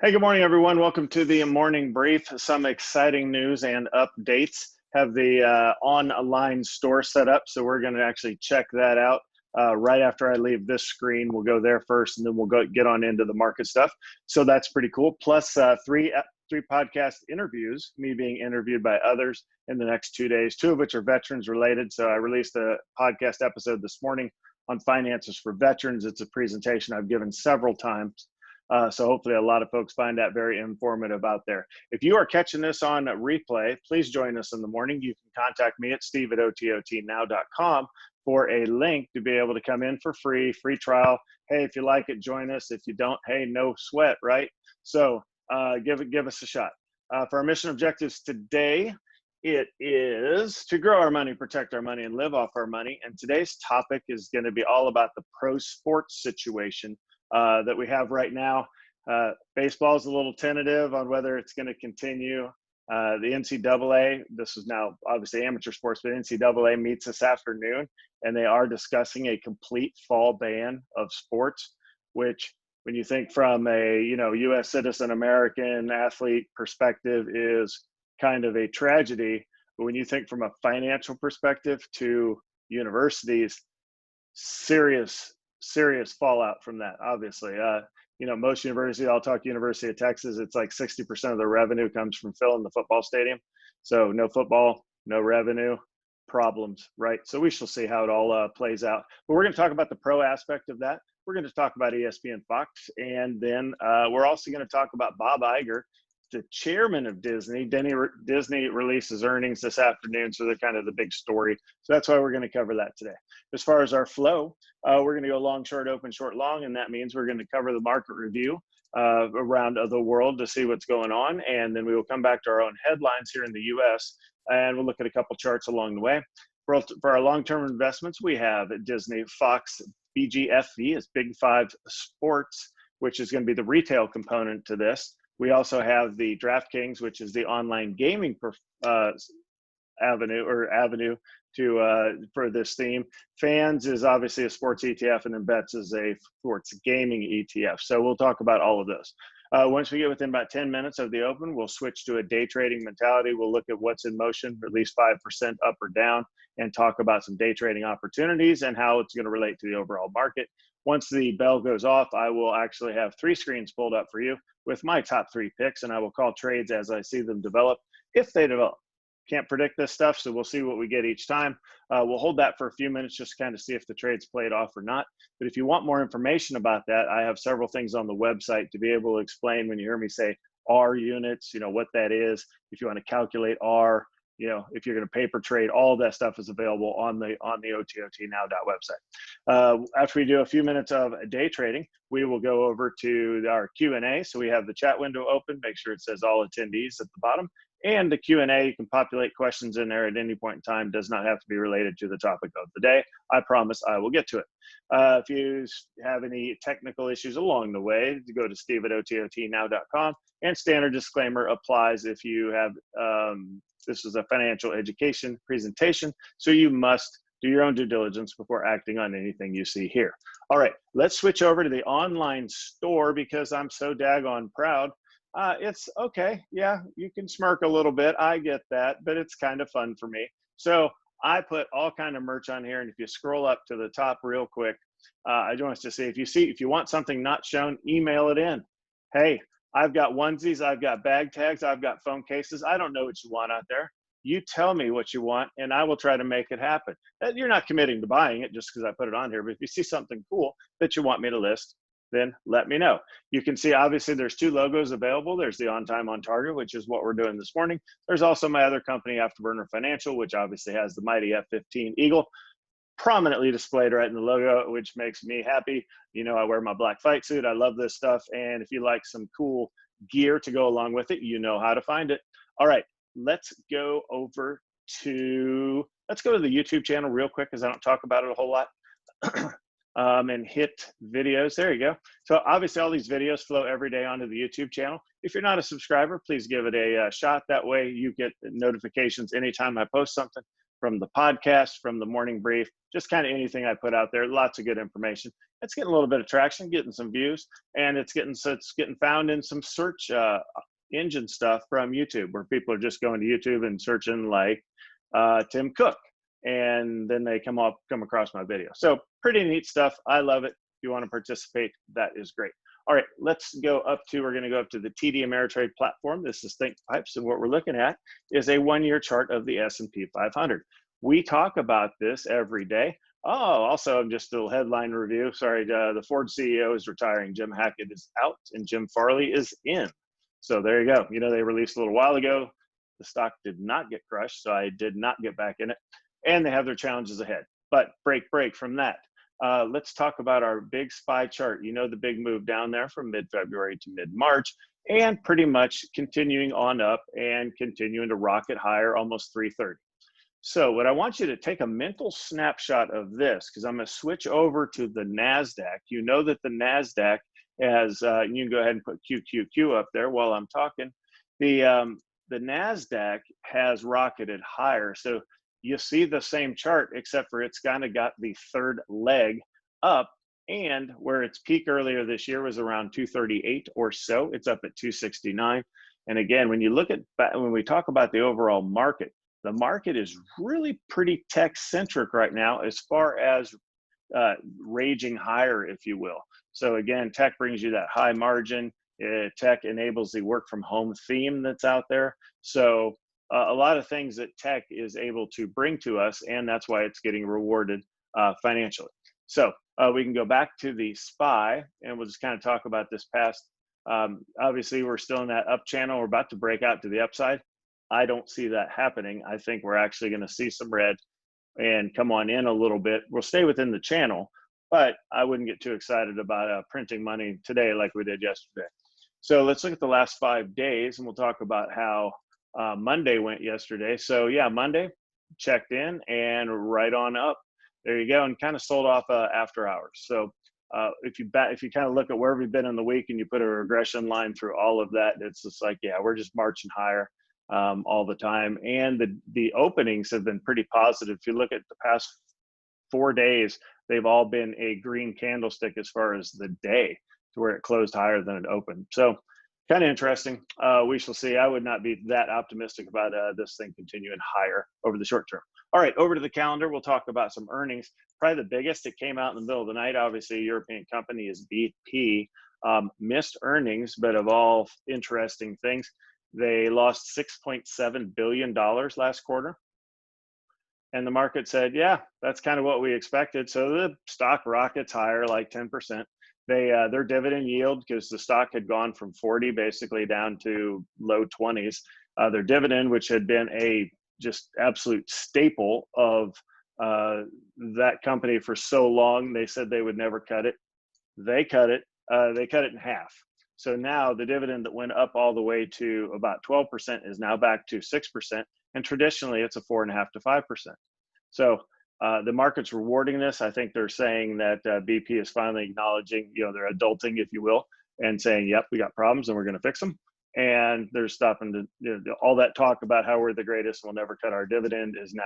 Hey, good morning, everyone. Welcome to the morning brief. Some exciting news and updates. Have the online store set up, so we're going to actually check that out right after I leave this screen. We'll go there first, and then we'll go get on into the market stuff. So that's pretty cool. Plus, three podcast interviews, me being interviewed by others in the next 2 days, two of which are veterans related. So I released a podcast episode this morning on finances for veterans. It's a presentation I've given several times. So hopefully a lot of folks find that very informative out there. If you are catching this on replay, please join us in the morning. You can contact me at steve@ototnow.com for a link to be able to come in for free trial. Hey, if you like it, join us. If you don't, hey, no sweat, right? So give us a shot. For our mission objectives today, it is to grow our money, protect our money, and live off our money. And today's topic is going to be all about the pro sports situation that we have right now. Baseball is a little tentative on whether it's going to continue. The NCAA, this is now obviously amateur sports, but NCAA meets this afternoon, and they are discussing a complete fall ban of sports, which when you think from a U.S. citizen American athlete perspective is kind of a tragedy. But when you think from a financial perspective to universities, serious fallout from that, obviously. Most universities, I'll talk University of Texas, it's like 60% of the revenue comes from filling the football stadium. So no football, no revenue, problems, right? So we shall see how it all plays out. But we're going to talk about the pro aspect of that. We're going to talk about ESPN Fox, and then we're also going to talk about Bob Iger, the chairman of Disney. Disney releases earnings this afternoon, so they're kind of the big story. So that's why we're going to cover that today. As far as our flow, we're going to go long, short, open, short, long, and that means we're going to cover the market review around the world to see what's going on, and then we will come back to our own headlines here in the U.S., and we'll look at a couple charts along the way. For our long-term investments, we have Disney, Fox, BGFV is Big Five Sports, which is going to be the retail component to this. We also have the DraftKings, which is the online gaming avenue to for this theme. Fans is obviously a sports ETF, and then Bets is a sports gaming ETF. So we'll talk about all of those. Once we get within about 10 minutes of the open, we'll switch to a day trading mentality. We'll look at what's in motion, at least 5% up or down, and talk about some day trading opportunities and how it's going to relate to the overall market. Once the bell goes off, I will actually have 3 screens pulled up for you with my top 3 picks, and I will call trades as I see them develop, if they develop. Can't predict this stuff, so we'll see what we get each time. We'll hold that for a few minutes just to kind of see if the trade's played off or not. But if you want more information about that, I have several things on the website to be able to explain when you hear me say R units, what that is. If you want to calculate R, if you're going to paper trade, all of that stuff is available on the otot.now website. After we do a few minutes of day trading, we will go over to our Q&A. So we have the chat window open. Make sure it says all attendees at the bottom. And the Q&A, you can populate questions in there at any point in time. Does not have to be related to the topic of the day. I promise I will get to it. If you have any technical issues along the way, go to steve@ototnow.com. And standard disclaimer applies if you have, this is a financial education presentation, so you must do your own due diligence before acting on anything you see here. All right, let's switch over to the online store because I'm so daggone proud. It's okay. Yeah, you can smirk a little bit. I get that, but it's kind of fun for me. So I put all kind of merch on here. And if you scroll up to the top real quick, I just want to say, if you want something not shown, email it in. Hey, I've got onesies, I've got bag tags, I've got phone cases. I don't know what you want out there. You tell me what you want, and I will try to make it happen. You're not committing to buying it just because I put it on here, but if you see something cool that you want me to list, then let me know. You can see, obviously, there's 2 logos available. There's the On Time, On Target, which is what we're doing this morning. There's also my other company, Afterburner Financial, which obviously has the mighty F-15 Eagle prominently displayed right in the logo, which makes me happy. I wear my black fight suit. I love this stuff. And if you like some cool gear to go along with it, you know how to find it. All right, let's go to the YouTube channel real quick because I don't talk about it a whole lot. And hit videos. There you go. So obviously all these videos flow every day onto the YouTube channel. If you're not a subscriber, please give it a shot. That way you get notifications anytime I post something. from the podcast, from the morning brief, just kind of anything I put out there. Lots of good information. It's getting a little bit of traction, getting some views, and it's getting found in some search engine stuff from YouTube, where people are just going to YouTube and searching like Tim Cook, and then they come across my video. So pretty neat stuff. I love it. If you want to participate, that is great. All right, we're going to go up to the TD Ameritrade platform. This is Think Pipes, and what we're looking at is a 1-year chart of the S&P 500. We talk about this every day. Oh, also, just a little headline review. Sorry, the Ford CEO is retiring. Jim Hackett is out, and Jim Farley is in. So there you go. You know, they released a little while ago. The stock did not get crushed, so I did not get back in it. And they have their challenges ahead. But break from that. Let's talk about our big SPY chart. You know, the big move down there from mid-February to mid-March, and pretty much continuing on up and continuing to rocket higher, almost 330. So what I want you to take a mental snapshot of this, because I'm going to switch over to the NASDAQ. You know that the NASDAQ has, you can go ahead and put QQQ up there while I'm talking. The NASDAQ has rocketed higher. So you see the same chart, except for it's kind of got the third leg up, and where its peak earlier this year was around 238 or so, it's up at 269. And again, when we talk about the overall market, the market is really pretty tech-centric right now as far as raging higher, if you will. So again, tech brings you that high margin. Tech enables the work from home theme that's out there. So a lot of things that tech is able to bring to us, and that's why it's getting rewarded financially. So we can go back to the SPY, and we'll just kind of talk about this past. Obviously, we're still in that up channel. We're about to break out to the upside. I don't see that happening. I think we're actually going to see some red and come on in a little bit. We'll stay within the channel, but I wouldn't get too excited about printing money today like we did yesterday. So let's look at the last 5 days, and we'll talk about how Monday went yesterday. So yeah, Monday checked in and right on up. There you go, and kind of sold off after hours. So if you kind of look at where we've been in the week and you put a regression line through all of that, it's just like, yeah, we're just marching higher all the time. And the openings have been pretty positive. If you look at the past 4 days, they've all been a green candlestick as far as the day, to where it closed higher than it opened. So kind of interesting. We shall see. I would not be that optimistic about this thing continuing higher over the short term. All right, over to the calendar. We'll talk about some earnings. Probably the biggest, it came out in the middle of the night. Obviously, a European company is BP. Missed earnings, but of all interesting things, they lost $6.7 billion last quarter. And the market said, yeah, that's kind of what we expected. So the stock rockets higher, like 10%. Their dividend yield, because the stock had gone from 40 basically down to low 20s. Their dividend, which had been a just absolute staple of that company for so long, they said they would never cut it. They cut it. They cut it in half. So now the dividend that went up all the way to about 12% is now back to 6%. And traditionally, it's a 4.5% to 5%. So the market's rewarding this. I think they're saying that BP is finally acknowledging, they're adulting, if you will, and saying, yep, we got problems and we're going to fix them. And they're stopping all that talk about how we're the greatest and we'll never cut our dividend is now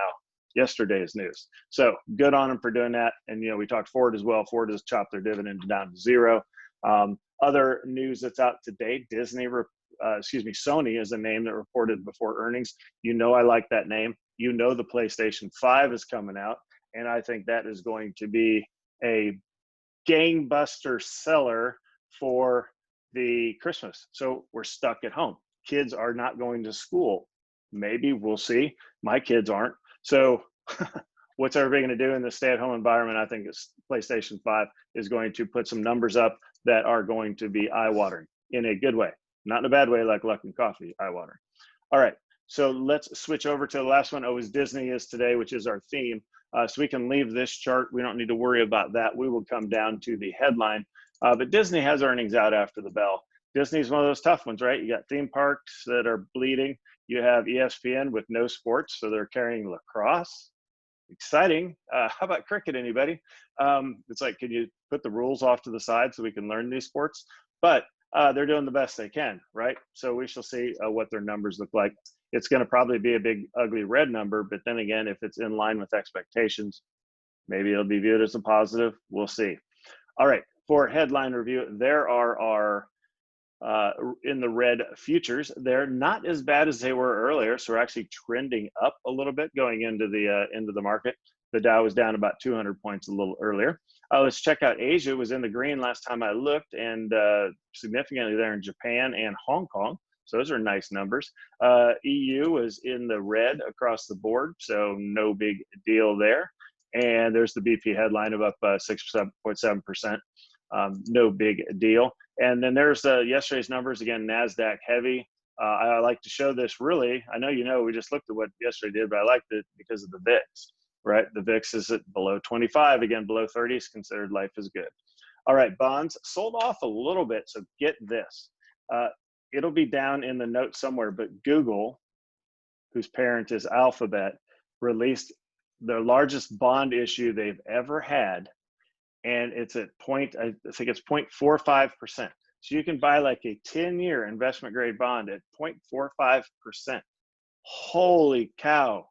yesterday's news. So good on them for doing that. And, we talked Ford as well. Ford has chopped their dividend down to zero. Other news that's out today, Sony is a name that reported before earnings. I like that name. The PlayStation 5 is coming out, and I think that is going to be a gangbuster seller for the Christmas. So we're stuck at home. Kids are not going to school. Maybe, we'll see. My kids aren't. So what's everybody going to do in the stay-at-home environment? I think PlayStation 5 is going to put some numbers up that are going to be eye-watering in a good way. Not in a bad way like Luckin Coffee, eye-watering. All right, so let's switch over to the last one. As Disney is today, which is our theme. So we can leave this chart. We don't need to worry about that. We will come down to the headline. But Disney has earnings out after the bell. Disney's one of those tough ones, right? You got theme parks that are bleeding. You have ESPN with no sports, so they're carrying lacrosse. Exciting. How about cricket, anybody? It's like, can you put the rules off to the side so we can learn these sports? But they're doing the best they can, right? So we shall see what their numbers look like. it's going to probably be a big, ugly red number. But then again, if it's in line with expectations, maybe it'll be viewed as a positive. We'll see. All right, for headline review, there are our in the red futures. They're not as bad as they were earlier, so we're actually trending up a little bit going into the market. The Dow was down about 200 points a little earlier. Let's check out Asia. It was in the green last time I looked, and significantly there in Japan and Hong Kong. So those are nice numbers. EU was in the red across the board, so no big deal there. And there's the BP headline of up 6.7%. No big deal. And then there's yesterday's numbers, again, NASDAQ heavy. I like to show this really. I know we just looked at what yesterday did, but I liked it because of the VIX, right? The VIX is at below 25. Again, below 30 is considered life is good. All right, bonds sold off a little bit. So get this. It'll be down in the note somewhere, but Google, whose parent is Alphabet, released their largest bond issue they've ever had. And it's at I think it's 0.45%. So you can buy like a 10-year investment grade bond at 0.45%. Holy cow.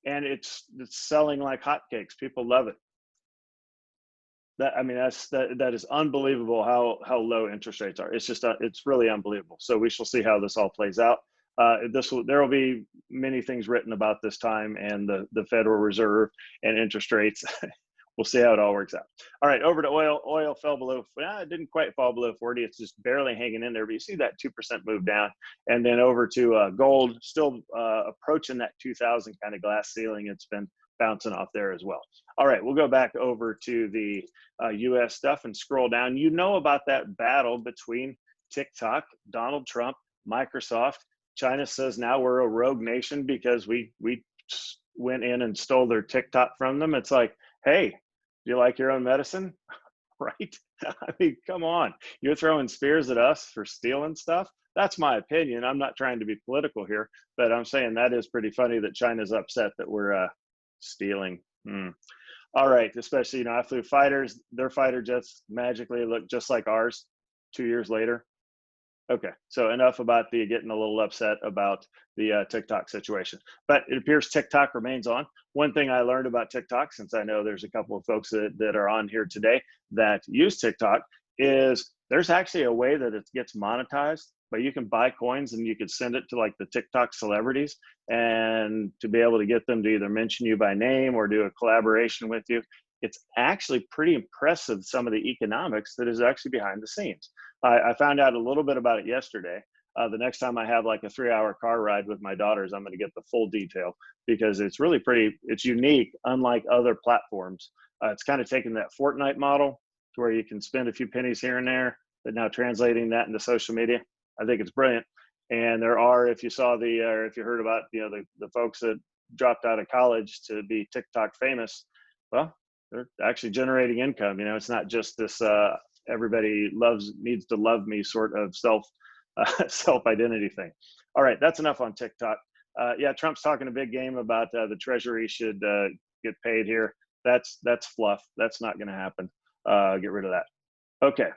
And it's selling like hotcakes. People love it. That is unbelievable how low interest rates are. It's just it's really unbelievable. So we shall see how this all plays out. There will be many things written about this time and the Federal Reserve and interest rates. We'll see how it all works out. All right, over to oil. Oil fell below, it didn't quite fall below 40. It's just barely hanging in there, but you see that 2% move down. And then over to gold, still approaching that 2,000 kind of glass ceiling. It's been bouncing off there as well. All right, we'll go back over to the U.S. stuff and scroll down. You know about that battle between TikTok, Donald Trump, Microsoft. China says now we're a rogue nation because we went in and stole their TikTok from them. It's like, hey, do you like your own medicine? Right? I mean, come on. You're throwing spears at us for stealing stuff? That's my opinion. I'm not trying to be political here, but I'm saying that is pretty funny that China's upset that we're stealing. All right. Especially, I flew fighters. Their fighter jets magically look just like ours 2 years later. Okay, so enough about the getting a little upset about the TikTok situation. But it appears TikTok remains on. One thing I learned about TikTok, since I know there's a couple of folks that are on here today that use TikTok, is there's actually a way that it gets monetized, but you can buy coins and you could send it to like the TikTok celebrities and to be able to get them to either mention you by name or do a collaboration with you. It's actually pretty impressive, some of the economics that is actually behind the scenes. I found out a little bit about it yesterday. The next time I have like a 3-hour car ride with my daughters, I'm going to get the full detail because it's really it's unique, unlike other platforms. It's kind of taking that Fortnite model to where you can spend a few pennies here and there, but now translating that into social media. I think it's brilliant. And there are, if you saw or if you heard about, the folks that dropped out of college to be TikTok famous, well, they're actually generating income. It's not just this everybody needs to love me sort of self-identity thing. All right, that's enough on TikTok. Yeah, Trump's talking a big game about the Treasury should get paid here. That's fluff. That's not going to happen. Get rid of that. Okay.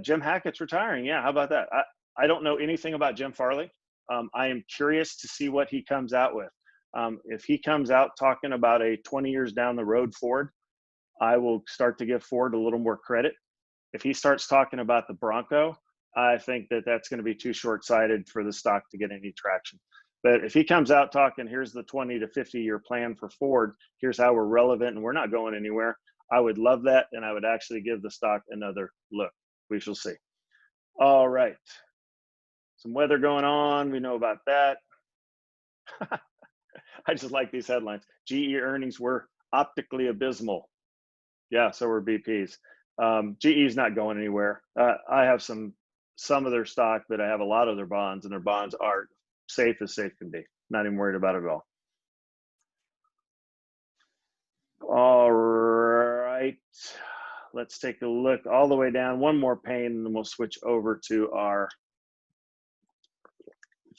Jim Hackett's retiring. Yeah, how about that? I don't know anything about Jim Farley. I am curious to see what he comes out with. If he comes out talking about a 20 years down the road Ford, I will start to give Ford a little more credit. If he starts talking about the Bronco, I think that's going to be too short-sighted for the stock to get any traction. But if he comes out talking, here's the 20 to 50-year plan for Ford, here's how we're relevant and we're not going anywhere, I would love that, and I would actually give the stock another look. We shall see. All right. Some weather going on. We know about that. I just like these headlines. GE earnings were optically abysmal. Yeah, so were BP's. GE's not going anywhere. I have some of their stock, but I have a lot of their bonds, and their bonds are safe as safe can be. Not even worried about it at all. All right. Let's take a look all the way down. One more pane, and then we'll switch over to our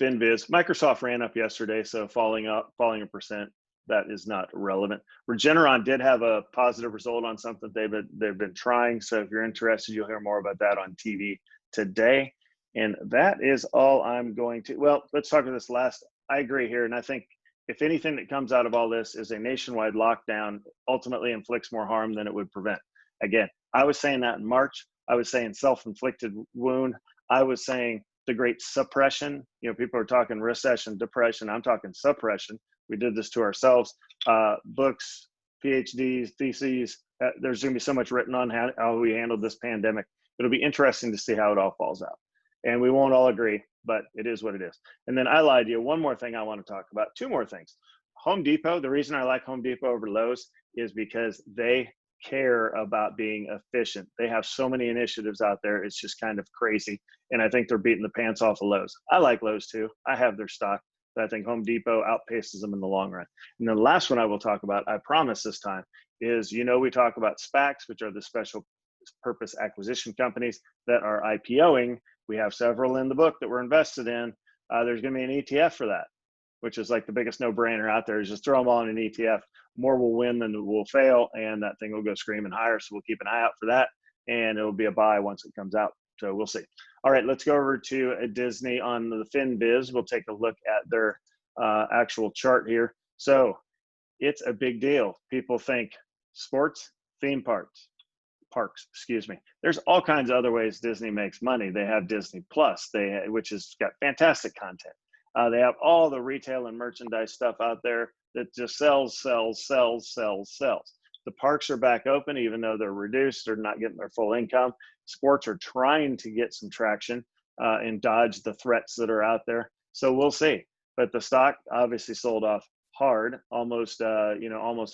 FinViz. Microsoft ran up yesterday, so falling a percent. That is not relevant. Regeneron did have a positive result on something they've been trying. So if you're interested, you'll hear more about that on TV today. And that is all I'm going to, well, let's talk about this last. I agree here. And I think if anything that comes out of all this is a nationwide lockdown, ultimately inflicts more harm than it would prevent. Again, I was saying that in March. I was saying self-inflicted wound. I was saying the great suppression. You know, people are talking recession, depression. I'm talking suppression. We did this to ourselves. Books, PhDs, theses. There's going to be so much written on how we handled this pandemic. It'll be interesting to see how it all falls out. And we won't all agree, but it is what it is. And then I lied to you. One more thing I want to talk about. Two more things. Home Depot. The reason I like Home Depot over Lowe's is because they care about being efficient. They have so many initiatives out there. It's just kind of crazy. And I think they're beating the pants off of Lowe's. I like Lowe's too. I have their stock, but I think Home Depot outpaces them in the long run. And the last one I will talk about, I promise this time, is, you know, we talk about SPACs, which are the special purpose acquisition companies that are IPOing. We have several in the book that we're invested in. There's going to be an ETF for that, which is like the biggest no-brainer out there, is just throw them all in an ETF. More will win than will fail, and that thing will go screaming higher. So we'll keep an eye out for that, and it'll be a buy once it comes out. So we'll see. All right, let's go over to Disney on the FinBiz. We'll take a look at their actual chart here. So it's a big deal. People think sports, theme parks, excuse me. There's all kinds of other ways Disney makes money. They have Disney Plus, which has got fantastic content. They have all the retail and merchandise stuff out there that just sells. The parks are back open, even though they're reduced. They're not getting their full income. Sports are trying to get some traction and dodge the threats that are out there. So we'll see. But the stock obviously sold off hard, almost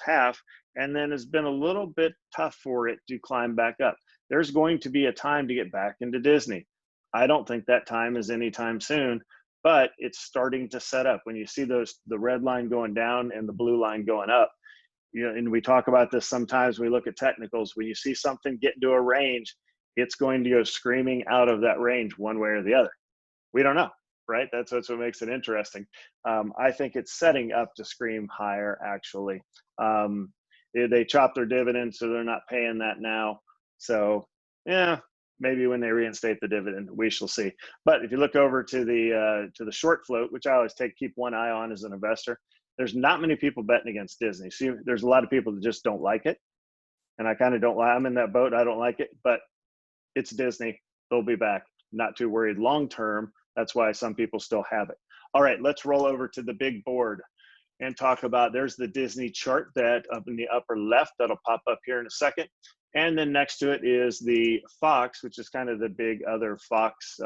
half, and then has been a little bit tough for it to climb back up. There's going to be a time to get back into Disney. I don't think that time is anytime soon, but it's starting to set up. When you see the red line going down and the blue line going up, you know, and we talk about this sometimes, we look at technicals. When you see something get into a range, it's going to go screaming out of that range one way or the other. We don't know, right? That's what makes it interesting. I think it's setting up to scream higher, actually. They chopped their dividend, so they're not paying that now. So yeah, maybe when they reinstate the dividend, we shall see. But if you look over to the short float, which I always keep one eye on as an investor, there's not many people betting against Disney. See, there's a lot of people that just don't like it. And I kind of don't like, I'm in that boat. I don't like it, but it's Disney. They'll be back. Not too worried long term. That's why some people still have it. All right, let's roll over to the big board and talk about, there's the Disney chart that up in the upper left, that'll pop up here in a second. And then next to it is the Fox, which is kind of the big other Fox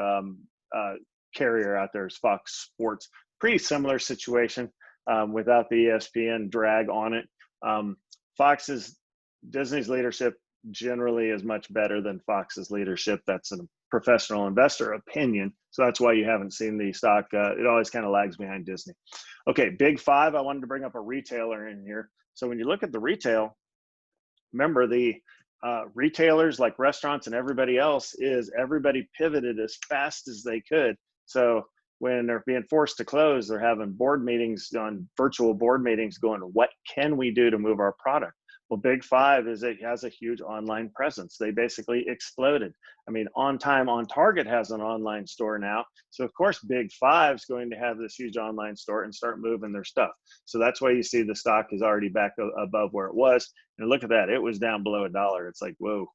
carrier out there, is Fox Sports. Pretty similar situation without the ESPN drag on it. Disney's leadership generally is much better than Fox's leadership. That's a professional investor opinion. So that's why you haven't seen the stock. It always kind of lags behind Disney. Okay, big five. I wanted to bring up a retailer in here. So when you look at the retail, remember the retailers like restaurants and everybody else, everybody pivoted as fast as they could. So when they're being forced to close, they're having board meetings, on virtual board meetings, going, what can we do to move our product? Well, Big Five it has a huge online presence. They basically exploded. I mean, On Time On Target has an online store now. So of course, Big Five's going to have this huge online store and start moving their stuff. So that's why you see the stock is already back above where it was. And look at that, it was down below $1. It's like, whoa,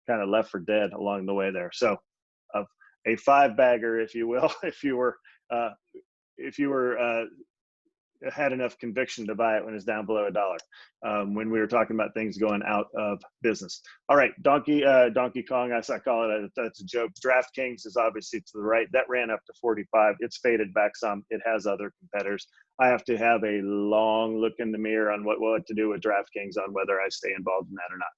kind of left for dead along the way there. So a five bagger, if you will, if you were had enough conviction to buy it when it's down below $1, when we were talking about things going out of business. All right, Donkey Kong, as I call it, that's a joke. DraftKings is obviously to the right. That ran up to 45. It's faded back some. It has other competitors. I have to have a long look in the mirror on what to do with DraftKings, on whether I stay involved in that or not.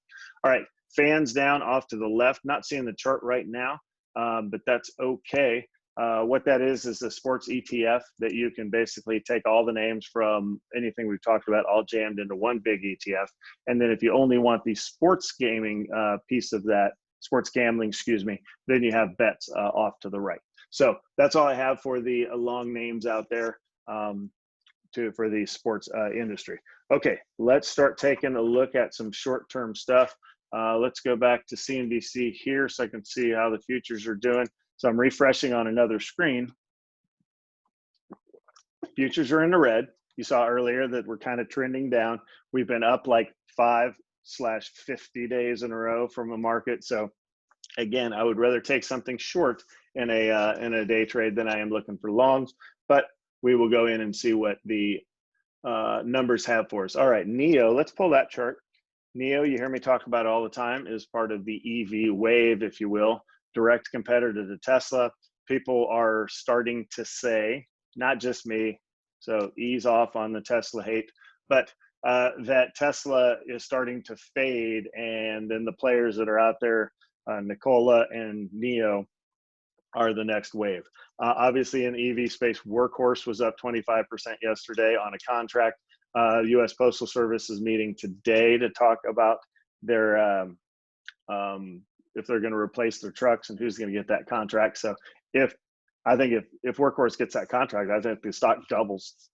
All right, fans down off to the left. Not seeing the chart right now, but that's okay. What that is a sports ETF that you can basically take all the names from anything we've talked about, all jammed into one big ETF. And then if you only want the sports gaming piece of that, sports gambling, excuse me, then you have bets off to the right. So that's all I have for the long names out there for the sports industry. Okay, let's start taking a look at some short-term stuff. Let's go back to CNBC here so I can see how the futures are doing. So I'm refreshing on another screen. Futures are in the red. You saw earlier that we're kind of trending down. We've been up like 5/50 days in a row from a market. So again, I would rather take something short in a day trade than I am looking for longs. But we will go in and see what the numbers have for us. All right, NEO. Let's pull that chart. NEO, you hear me talk about it all the time, is part of the EV wave, if you will, direct competitor to Tesla. People are starting to say, not just me, so ease off on the Tesla hate, but that Tesla is starting to fade, and then the players that are out there, Nikola and NEO, are the next wave. Obviously, in the EV space, Workhorse was up 25% yesterday on a contract. U.S. Postal Service is meeting today to talk about their if they're going to replace their trucks and who's going to get that contract. So if Workhorse gets that contract, I think the stock doubles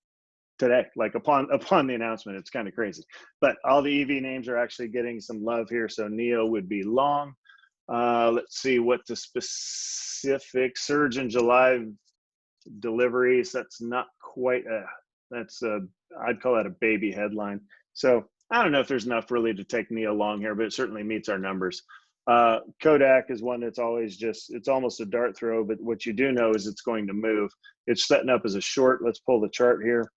today, like upon the announcement. It's kind of crazy. But all the EV names are actually getting some love here. So NEO would be long. Let's see what the specific surge in July deliveries. That's not quite I'd call that a baby headline. So I don't know if there's enough really to take NEO long here, but it certainly meets our numbers. Kodak is one that's always it's almost a dart throw, but what you do know is it's going to move. It's setting up as a short. Let's pull the chart here.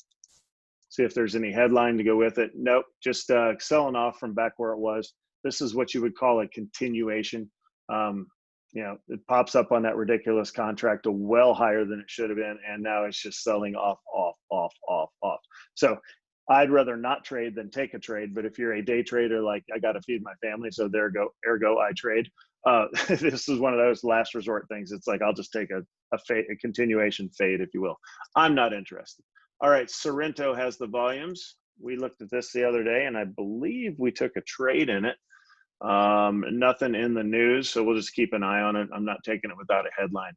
See if there's any headline to go with it. Nope, just selling off from back where it was. This is what you would call a continuation. It pops up on that ridiculous contract to well higher than it should have been, and now it's just selling off. So I'd rather not trade than take a trade. But if you're a day trader, like I got to feed my family, so ergo I trade. This is one of those last resort things. It's like I'll just take a continuation fade, if you will. I'm not interested. All right, Sorrento has the volumes. We looked at this the other day, and I believe we took a trade in it. Nothing in the news, so we'll just keep an eye on it. I'm not taking it without a headline.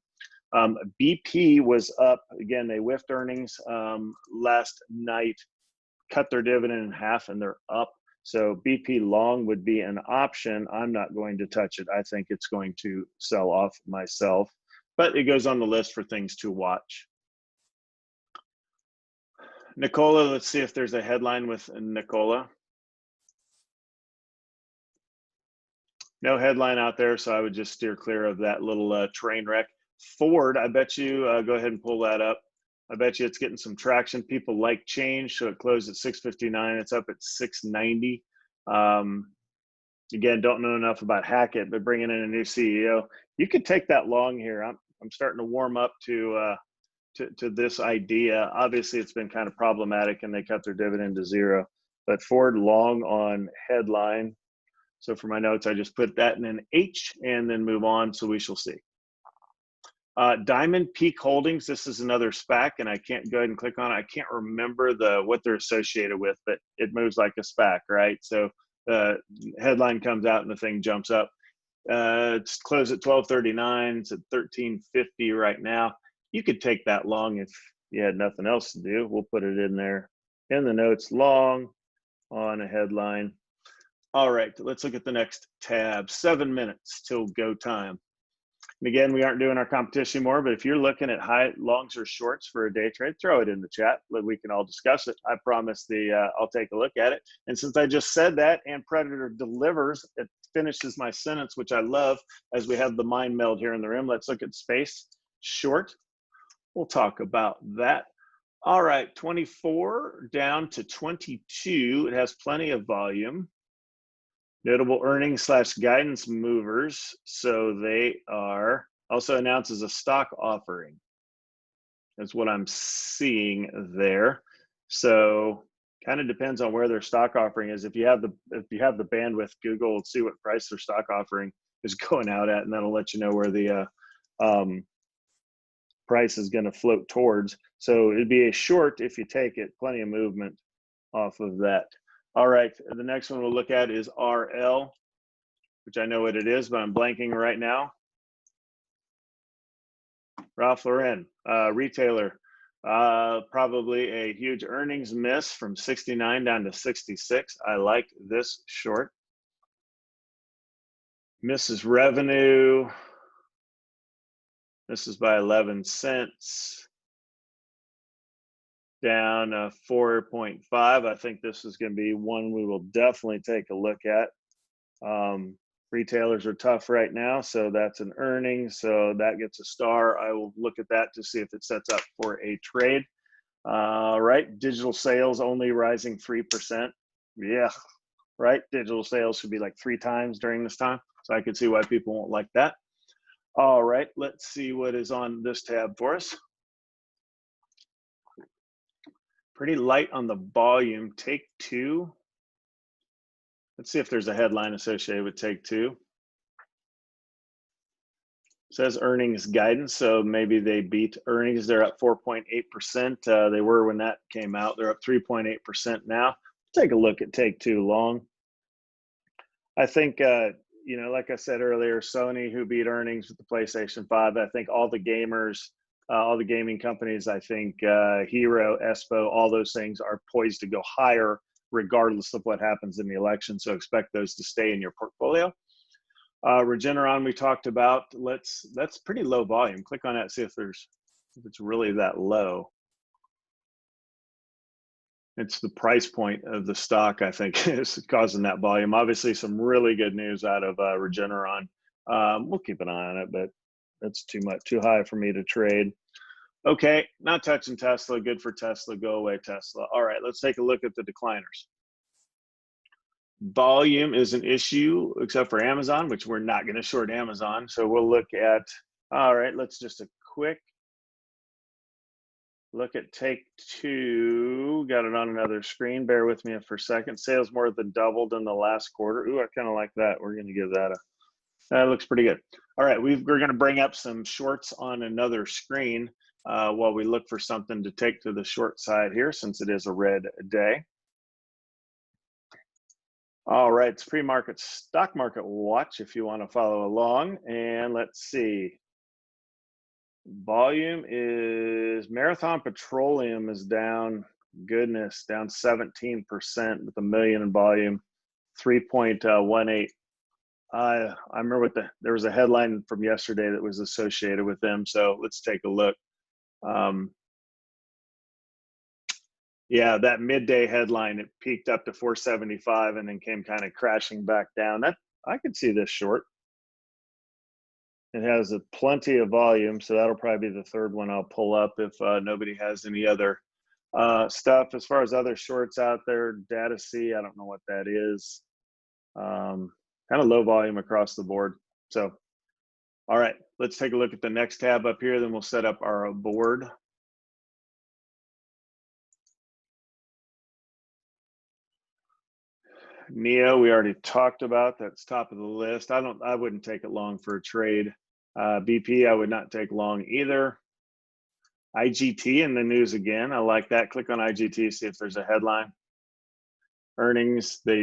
BP was up. Again, they whiffed earnings last night, cut their dividend in half, and they're up. So BP long would be an option. I'm not going to touch it. I think it's going to sell off myself, but it goes on the list for things to watch. Nikola, let's see if there's a headline with Nikola. No headline out there, so I would just steer clear of that little train wreck. Ford, I bet you, go ahead and pull that up. I bet you it's getting some traction. People like change, so it closed at 659. It's up at 690. Again, don't know enough about Hackett, but bringing in a new CEO, you could take that long here. I'm starting to warm up to this idea. Obviously, it's been kind of problematic, and they cut their dividend to zero. But Ford long on headline. So for my notes, I just put that in an H and then move on, so we shall see. Diamond Peak Holdings, this is another SPAC, and I can't go ahead and click on it. I can't remember what they're associated with, but it moves like a SPAC, right? So the headline comes out and the thing jumps up. It's closed at 1239. It's at 1350 right now. You could take that long if you had nothing else to do. We'll put it in there in the notes, long on a headline. All right, let's look at the next tab. 7 minutes till go time. And again, we aren't doing our competition anymore, but if you're looking at high longs or shorts for a day trade, throw it in the chat. We can all discuss it. I promise I'll take a look at it. And since I just said that and Predator delivers, it finishes my sentence, which I love, as we have the mind meld here in the room. Let's look at space short. We'll talk about that. All right, 24 down to 22. It has plenty of volume. Notable earnings / guidance movers. So they are also announces a stock offering. That's what I'm seeing there. So kind of depends on where their stock offering is. If you have the bandwidth, Google will see what price their stock offering is going out at, and that'll let you know where the price is going to float towards. So it'd be a short if you take it. Plenty of movement off of that. All right, the next one we'll look at is RL, which I know what it is, but I'm blanking right now. Ralph Lauren, retailer, probably a huge earnings miss from 69 down to 66. I like this short. Misses revenue. This is by 11 cents. Down 4.5. I think this is going to be one we will definitely take a look at. Retailers are tough right now, so that's an earning. So that gets a star. I will look at that to see if it sets up for a trade. Right, digital sales only rising 3%. Yeah, right. Digital sales should be like 3 times during this time. So I can see why people won't like that. All right, let's see what is on this tab for us. Pretty light on the volume. Take Two. Let's see if there's a headline associated with Take Two. Says earnings guidance, so maybe they beat earnings. They're up 4.8%. They were when that came out. They're up 3.8% now. Take a look at Take Two long. I think, you know, like I said earlier, Sony, who beat earnings with the PlayStation 5, I think all the gamers, all the gaming companies, I think Hero, Espo, all those things are poised to go higher regardless of what happens in the election. So expect those to stay in your portfolio. Regeneron we talked about. That's pretty low volume. Click on that, see if it's really that low. It's the price point of the stock, I think, is causing that volume. Obviously, some really good news out of Regeneron. We'll keep an eye on it, but that's too high for me to trade. Okay, not touching Tesla. Good for Tesla. Go away, Tesla. All right, let's take a look at the decliners. Volume is an issue, except for Amazon, which we're not going to short Amazon. So we'll look at, all right, let's just a quick look at Take Two. Got it on another screen. Bear with me for a second. Sales more than doubled in the last quarter. Ooh, I kind of like that. We're going to give that that looks pretty good. All right, we're going to bring up some shorts on another screen while we look for something to take to the short side here, since it is a red day. All right, it's pre-market stock market watch if you want to follow along. And let's see. Volume is, Marathon Petroleum is down, goodness, down 17% with $1 million in volume, 3.18. I remember there was a headline from yesterday that was associated with them. So let's take a look. Yeah, that midday headline, it peaked up to 475 and then came kind of crashing back down. That I could see this short. It has plenty of volume, so that'll probably be the third one I'll pull up if nobody has any other stuff. As far as other shorts out there, Data C, I don't know what that is. Kind of low volume across the board. So, all right, let's take a look at the next tab up here, then we'll set up our board. NEO, we already talked about. That's top of the list. I wouldn't take it long for a trade. BP, I would not take long either. IGT in the news again. I like that. Click on IGT, see if there's a headline. Earnings, they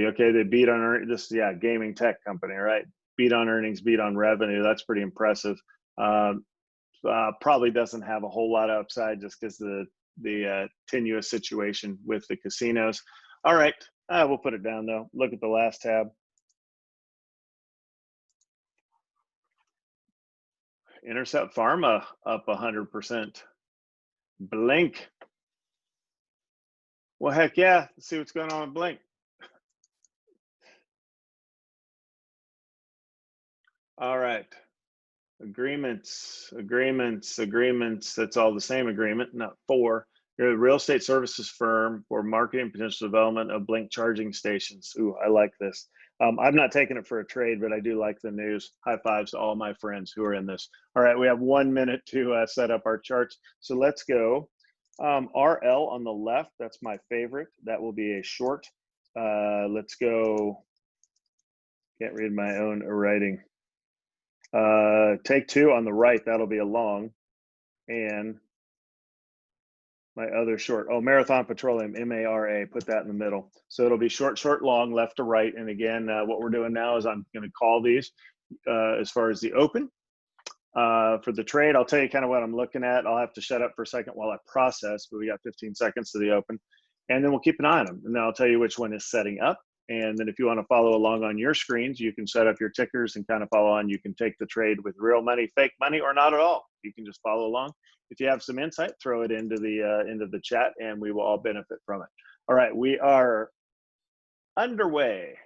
beat on this, yeah, gaming tech company, right? Beat on earnings, beat on revenue. That's pretty impressive. Probably doesn't have a whole lot of upside just because the tenuous situation with the casinos. All right, we'll put it down though. Look at the last tab. Intercept Pharma up 100%. Blink. Well, heck yeah. Let's see what's going on with Blink. All right. Agreements. That's all the same agreement, not four. You're a real estate services firm for marketing and potential development of Blink charging stations. Ooh, I like this. I'm not taking it for a trade, but I do like the news. High fives to all my friends who are in this. All right, we have 1 minute to set up our charts. So let's go. RL on the left, that's my favorite. That will be a short. Let's go. Can't read my own writing. Take Two on the right, that'll be a long. And my other short, Marathon Petroleum, MARA, put that in the middle. So it'll be short, short, long, left to right. And again, what we're doing now is I'm going to call these as far as the open. For the trade, I'll tell you kind of what I'm looking at. I'll have to shut up for a second while I process, but we got 15 seconds to the open. And then we'll keep an eye on them. And then I'll tell you which one is setting up. And then if you want to follow along on your screens, you can set up your tickers and kind of follow on. You can take the trade with real money, fake money, or not at all. You can just follow along. If you have some insight, throw it into the chat, and we will all benefit from it. All right, we are underway.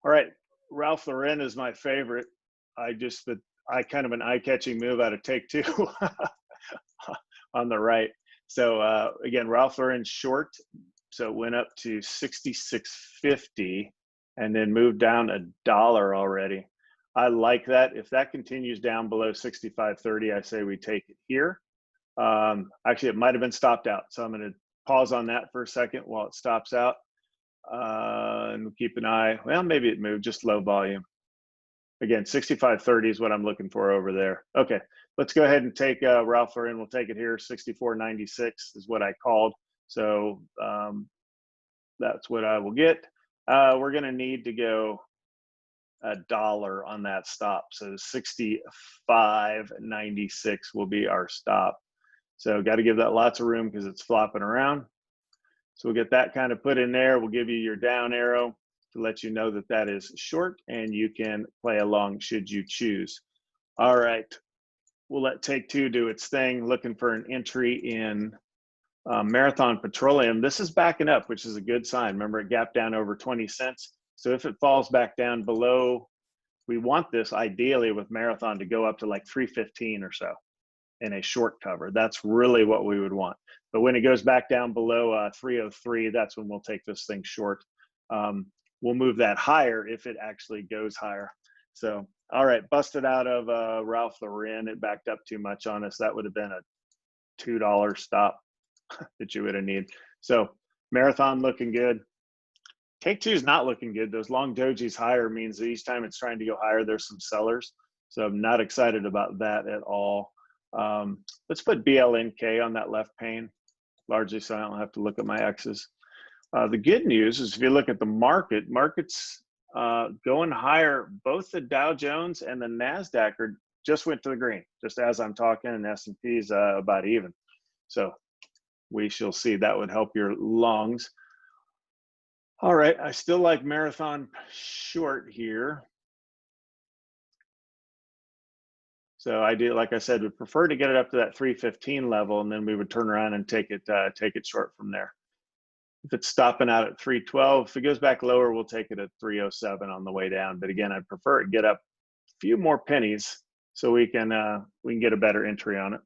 All right, Ralph Lauren is my favorite. I kind of an eye-catching move out of Take Two on the right. So again, Ralph Lauren short, so it went up to 66.50 and then moved down $1 already. I like that. If that continues down below 65.30, I say we take it here. Actually, it might have been stopped out, so I'm going to pause on that for a second while it stops out. And we'll keep an eye. Well, maybe it moved, just low volume. Again, 65.30 is what I'm looking for over there. Okay, let's go ahead and take Ralph Lauren. We'll take it here. 64.96 is what I called. So that's what I will get. We're going to need to go $1 on that stop. So 65.96 will be our stop. So got to give that lots of room because it's flopping around. So we'll get that kind of put in there. We'll give you your down arrow to let you know that that is short, and you can play along should you choose. All right, we'll let Take Two do its thing, looking for an entry in Marathon Petroleum. This is backing up, which is a good sign. Remember, it gapped down over 20 cents. So if it falls back down below, we want this ideally with Marathon to go up to like 315 or so in a short cover. That's really what we would want. But when it goes back down below 303, that's when we'll take this thing short. We'll move that higher if it actually goes higher. So, all right, busted out of Ralph Lauren. It backed up too much on us. That would have been a $2 stop that you would have needed. So Marathon looking good. Take Two is not looking good. Those long dojis higher means that each time it's trying to go higher, there's some sellers. So I'm not excited about that at all. Let's put BLNK on that left pane, largely so I don't have to look at my X's. The good news is if you look at the market's going higher. Both the Dow Jones and the NASDAQ just went to the green, just as I'm talking, and S&P's about even. So we shall see. That would help your longs. All right, I still like Marathon short here. So I do, like I said, would prefer to get it up to that 315 level, and then we would turn around and take it short from there. If it's stopping out at 312, if it goes back lower, we'll take it at 307 on the way down. But again, I'd prefer it get up a few more pennies so we can get a better entry on it.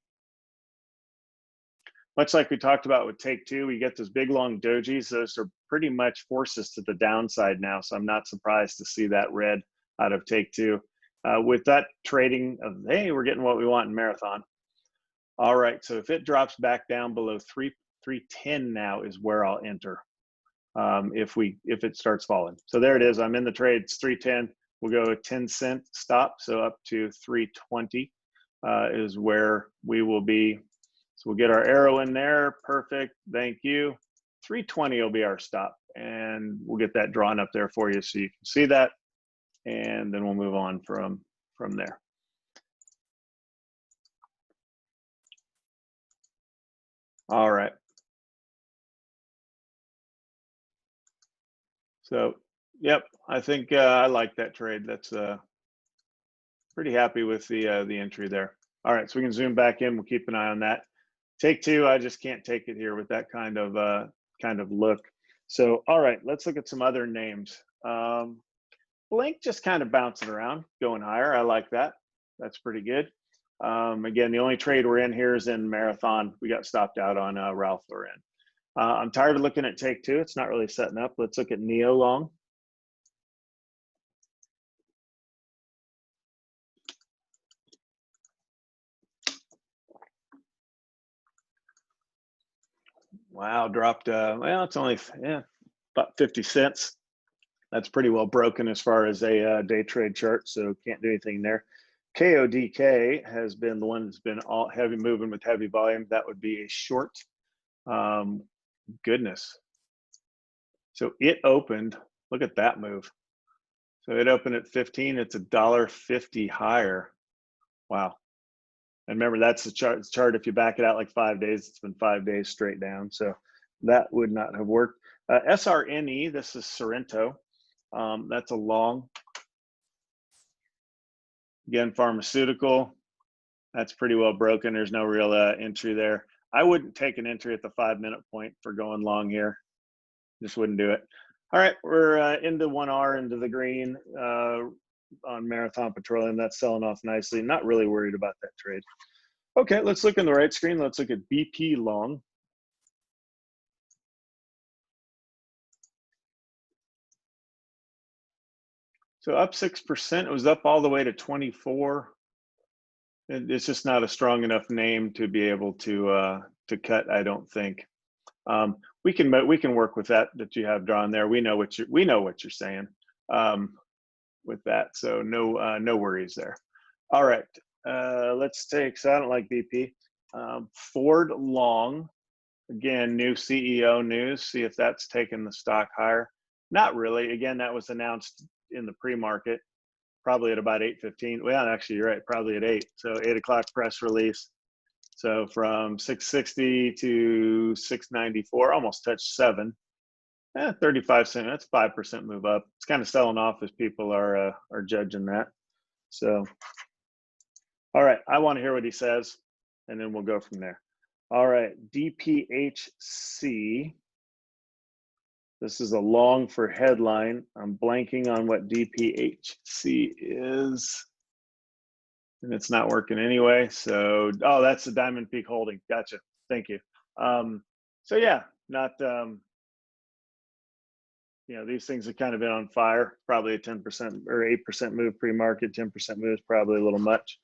Much like we talked about with Take Two, we get those big long dojis. Those are pretty much forces to the downside now. So I'm not surprised to see that red out of Take Two. With that trading of, hey, we're getting what we want in Marathon. All right, so if it drops back down below 310 now is where I'll enter if it starts falling. So there it is. I'm in the trade. It's 310. We'll go a 10-cent stop. So up to 320 is where we will be. So we'll get our arrow in there. Perfect. Thank you. 320 will be our stop, and we'll get that drawn up there for you so you can see that. And then we'll move on from there. All right. So, yep, I think I like that trade. That's pretty happy with the entry there. All right, so we can zoom back in. We'll keep an eye on that. Take Two, I just can't take it here with that kind of look. So, all right, let's look at some other names. Blink just kind of bouncing around, going higher. I like that. That's pretty good. Again, the only trade we're in here is in Marathon. We got stopped out on Ralph Lauren. I'm tired of looking at Take Two. It's not really setting up. Let's look at Neo Long. Wow, dropped, well, it's only, about 50 cents. That's pretty well broken as far as a day trade chart, so can't do anything there. KODK has been the one that's been all heavy moving with heavy volume. That would be a short. Goodness. So it opened, look at that move. So it opened at 15, it's $1.50 higher. Wow. And remember, that's the chart. If you back it out like 5 days, it's been 5 days straight down. So that would not have worked. SRNE, this is Sorrento. That's a long. Again, pharmaceutical. That's pretty well broken. There's no real entry there. I wouldn't take an entry at the 5-minute point for going long here. Just wouldn't do it. All right, we're into 1R, into the green on Marathon Petroleum. That's selling off nicely. Not really worried about that trade. Okay, let's look in the right screen. Let's look at BP long. So up 6%. It was up all the way to 24. It's just not a strong enough name to be able to cut, I don't think. We can work with that you have drawn there. We know what you're saying with that. So no worries there. All right, let's take. So I don't like BP. Ford long. Again, new CEO news. See if that's taken the stock higher. Not really. Again, that was announced in the pre-market, probably at about 8:15. Well, actually, you're right. Probably at 8. So 8 o'clock press release. So from 660 to 694, almost touched 7. 35 cents. That's 5% move up. It's kind of selling off as people are judging that. So, all right, I want to hear what he says, and then we'll go from there. All right, DPHC. This is a long for headline. I'm blanking on what DPHC is. And it's not working anyway. So, oh, that's the Diamond Peak Holding. Gotcha. Thank you. So yeah, not, these things have kind of been on fire. Probably a 10% or 8% move pre-market. 10% move is probably a little much.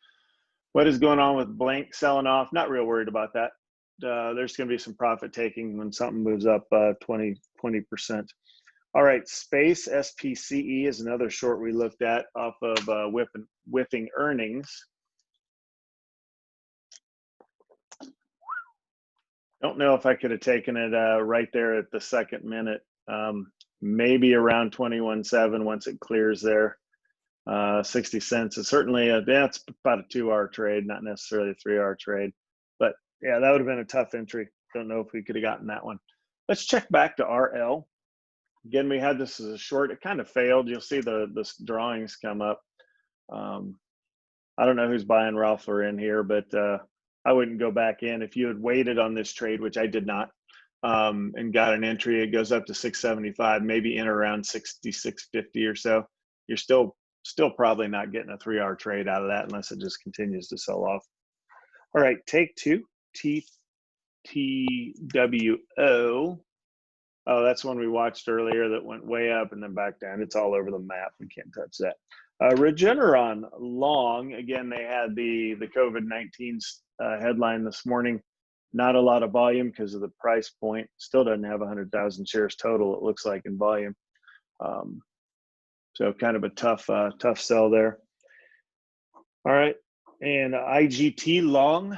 What is going on with Blank selling off? Not real worried about that. There's going to be some profit taking when something moves up 20%. All right, Space SPCE is another short we looked at off of whipping earnings. Don't know if I could have taken it right there at the second minute. Maybe around 21.7 once it clears there. 60 cents is certainly that's about a 2-hour trade, not necessarily a 3-hour trade. But yeah, that would have been a tough entry. Don't know if we could have gotten that one. Let's check back to RL. Again, we had this as a short. It kind of failed. You'll see the drawings come up. I don't know who's buying Ralph or in here, but I wouldn't go back in. If you had waited on this trade, which I did not, and got an entry, it goes up to 675, maybe in around 66.50 or so. You're still probably not getting a 3-hour trade out of that unless it just continues to sell off. All right, take two, TTWO. Oh, that's one we watched earlier that went way up and then back down. It's all over the map. We can't touch that. Regeneron long. Again, they had the COVID-19 headline this morning. Not a lot of volume because of the price point. Still doesn't have 100,000 shares total, it looks like, in volume. So kind of a tough sell there. All right, and IGT long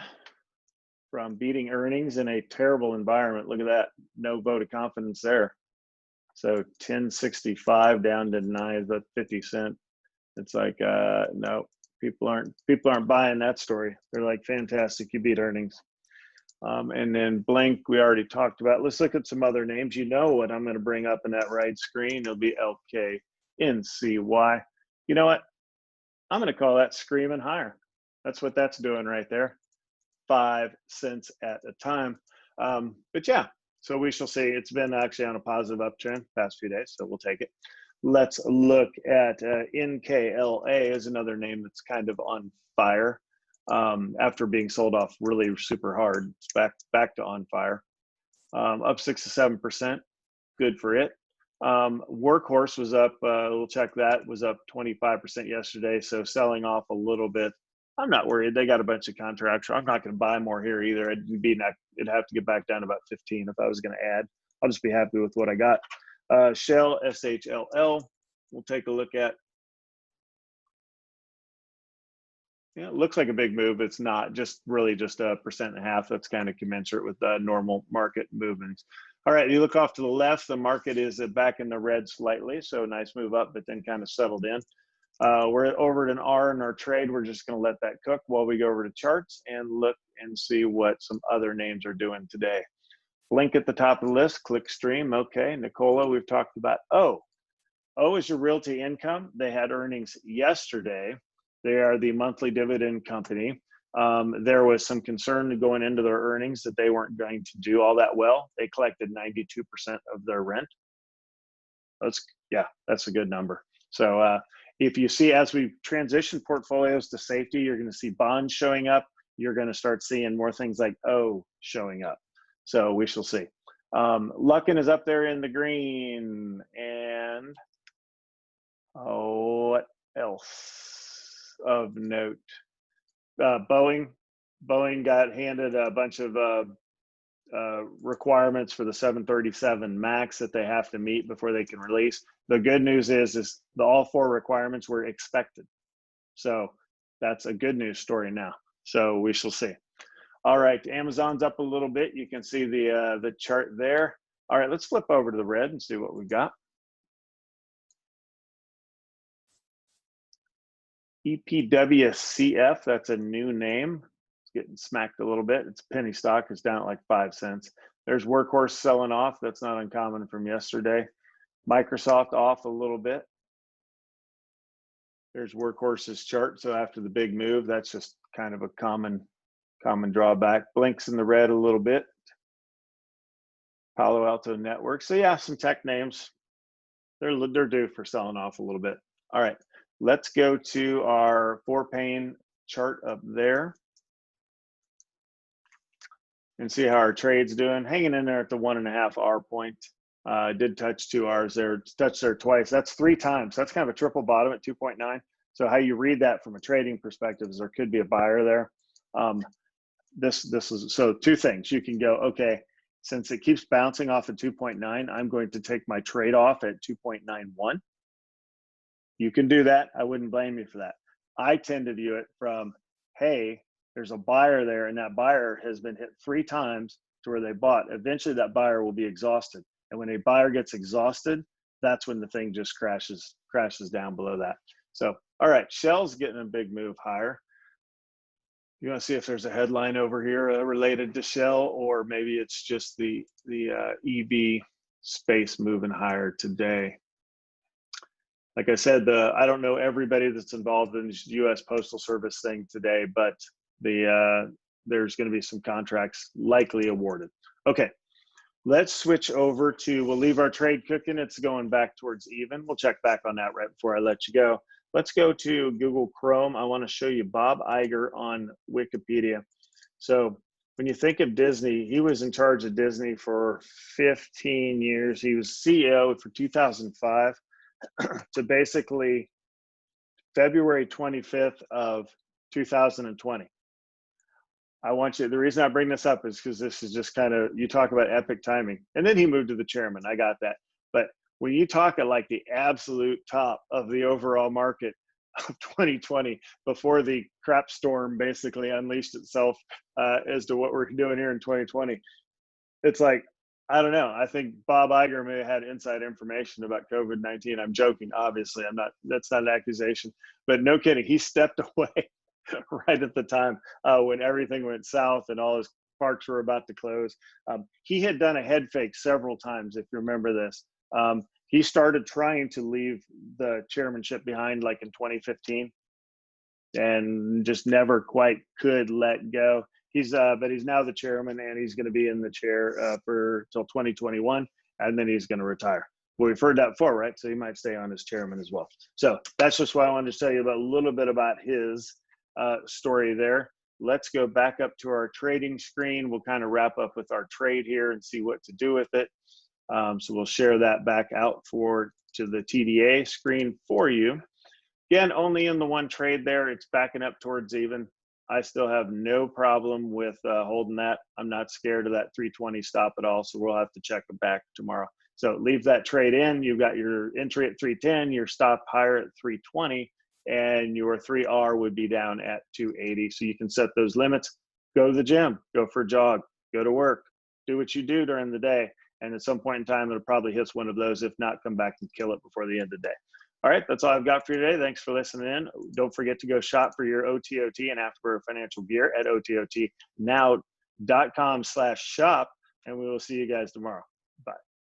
from beating earnings in a terrible environment. Look at that, no vote of confidence there. So 1065 down to 9, about 50 cents. It's like no, people aren't buying that story. They're like, fantastic, you beat earnings. And then Blink, we already talked about. Let's look at some other names. You know what I'm going to bring up in that right screen? It'll be LKNCY. You know what? I'm going to call that screaming higher. That's what that's doing right there. 5 cents at a time. But yeah, so we shall see. It's been actually on a positive uptrend past few days, so we'll take it. Let's look at NKLA as another name that's kind of on fire. After being sold off really super hard, it's back to on fire. Up 6 to 7%, good for it. Workhorse was up, we'll check that, was up 25% yesterday, so selling off a little bit. I'm not worried. They got a bunch of contracts. I'm not going to buy more here either. It'd have to get back down to about 15 if I was going to add. I'll just be happy with what I got. Shell, SHLL, we'll take a look at. Yeah, it looks like a big move. It's not, just really just 1.5%. That's kind of commensurate with normal market movements. All right, you look off to the left, the market is back in the red slightly, so nice move up, but then kind of settled in. We're over at an R in our trade. We're just going to let that cook while we go over to charts and look and see what some other names are doing today. Blink at the top of the list, Clickstream. Okay, Nicola, we've talked about. O is your Realty Income. They had earnings yesterday. They are the monthly dividend company. There was some concern going into their earnings that they weren't going to do all that well. They collected 92% of their rent. That's a good number. So if you see, as we transition portfolios to safety, you're going to see bonds showing up. You're going to start seeing more things like O showing up. So we shall see. Luckin is up there in the green. And what else of note? Boeing got handed a bunch of requirements for the 737 MAX that they have to meet before they can release. The good news is all 4 requirements were expected. So that's a good news story now. So we shall see. All right, Amazon's up a little bit. You can see the chart there. All right, let's flip over to the red and see what we've got. EPWCF, that's a new name. It's getting smacked a little bit. It's penny stock. It's down at like 5 cents. There's Workhorse selling off. That's not uncommon from yesterday. Microsoft off a little bit. There's Workhorse's chart. So after the big move, that's just kind of a common drawback. Blinks in the red a little bit. Palo Alto Network. So yeah, some tech names. They're due for selling off a little bit. All right, let's go to our 4-pane chart up there and see how our trade's doing. Hanging in there at the 1.5 hour point. Did touch 2 hours there. Touched there twice. That's 3 times. That's kind of a triple bottom at 2.9. So how you read that from a trading perspective is there could be a buyer there. This is, so 2 things. You can go, okay, since it keeps bouncing off at 2.9, I'm going to take my trade off at 2.91. You can do that. I wouldn't blame you for that. I tend to view it from, hey, there's a buyer there, and that buyer has been hit 3 times to where they bought. Eventually that buyer will be exhausted. And when a buyer gets exhausted, that's when the thing just crashes down below that. So, all right, Shell's getting a big move higher. You want to see if there's a headline over here related to Shell, or maybe it's just the EV space moving higher today. Like I said, I don't know everybody that's involved in this U.S. Postal Service thing today, but there's going to be some contracts likely awarded. Okay, let's switch over to, we'll leave our trade cooking. It's going back towards even. We'll check back on that right before I let you go. Let's go to Google Chrome. I want to show you Bob Iger on Wikipedia. So when you think of Disney, he was in charge of Disney for 15 years. He was CEO for 2005 to basically February 25th of 2020. I want you, the reason I bring this up is because this is just kind of, you talk about epic timing. And then he moved to the chairman. I got that. But when you talk at like the absolute top of the overall market of 2020, before the crap storm basically unleashed itself as to what we're doing here in 2020, it's like, I don't know. I think Bob Iger may have had inside information about COVID-19. I'm joking, obviously. I'm not, that's not an accusation, but no kidding. He stepped away right at the time when everything went south and all his parks were about to close. He had done a head fake several times, if you remember this. He started trying to leave the chairmanship behind like in 2015 and just never quite could let go. But he's now the chairman, and he's going to be in the chair for till 2021, and then he's going to retire. Well, we've heard that before, right? So he might stay on as chairman as well. So that's just why I wanted to tell you about a little bit about his story there. Let's go back up to our trading screen. We'll kind of wrap up with our trade here and see what to do with it. So we'll share that back out to the TDA screen for you. Again, only in the one trade there. It's backing up towards even. I still have no problem with holding that. I'm not scared of that 320 stop at all, so we'll have to check it back tomorrow. So leave that trade in. You've got your entry at 310, your stop higher at 320, and your 3R would be down at 280. So you can set those limits. Go to the gym, go for a jog, go to work, do what you do during the day. And at some point in time, it'll probably hit one of those. If not, come back and kill it before the end of the day. All right, that's all I've got for you today. Thanks for listening in. Don't forget to go shop for your OTOT and Afterburner financial gear at ototnow.com/shop, and we will see you guys tomorrow. Bye.